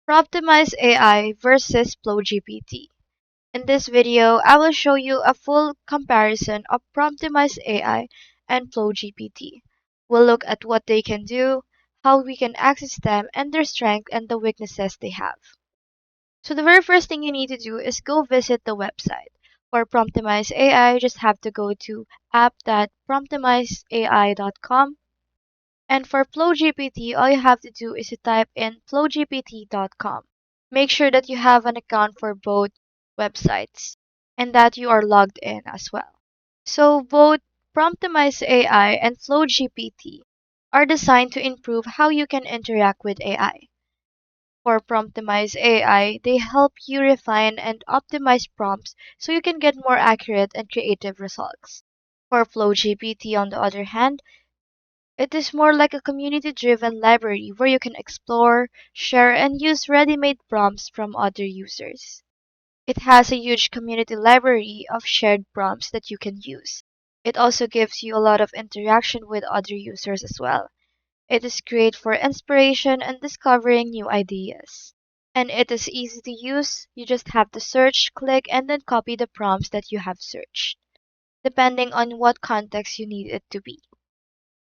Promptimize AI versus FlowGPT. In this video, I will show you a full comparison of Promptimize AI and FlowGPT. We'll look at what they can do, how we can access them, and their strengths and the weaknesses they have. So the very first thing you need to do is go visit the website. For Promptimize AI, just have to go to app.promptimizeai.com. And for FlowGPT, all you have to do is to type in flowgpt.com. Make sure that you have an account for both websites and that you are logged in as well. So both Promptimize AI and FlowGPT are designed to improve how you can interact with AI. For Promptimize AI, they help you refine and optimize prompts so you can get more accurate and creative results. For FlowGPT, on the other hand, it is more like a community-driven library where you can explore, share, and use ready-made prompts from other users. It has a huge community library of shared prompts that you can use. It also gives you a lot of interaction with other users as well. It is great for inspiration and discovering new ideas. And it is easy to use. You just have to search, click, and then copy the prompts that you have searched, depending on what context you need it to be.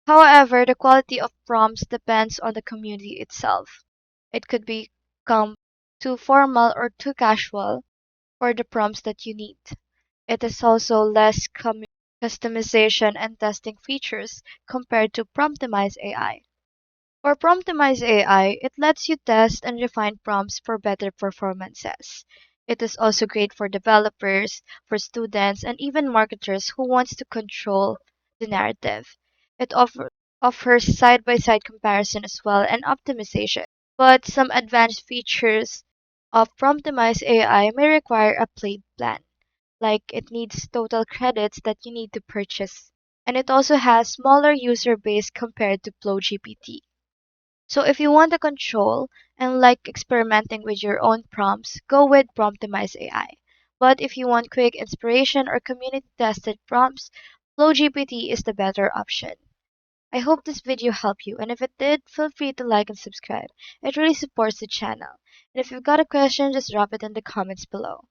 However, the quality of prompts depends on the community itself. It could become too formal or too casual for the prompts that you need. It is also less customization and testing features compared to Promptimize AI. For Promptimize AI, it lets you test and refine prompts for better performances. It is also great for developers, for students, and even marketers who wants to control the narrative. It offers side-by-side comparison as well and optimization. But some advanced features of Promptimize AI may require a paid plan, like it needs total credits that you need to purchase. And it also has smaller user base compared to FlowGPT. So if you want to control and like experimenting with your own prompts, go with Promptimize AI. But if you want quick inspiration or community tested prompts, FlowGPT is the better option. I hope this video helped you, and if it did, feel free to like and subscribe. It really supports the channel. And if you've got a question, just drop it in the comments below.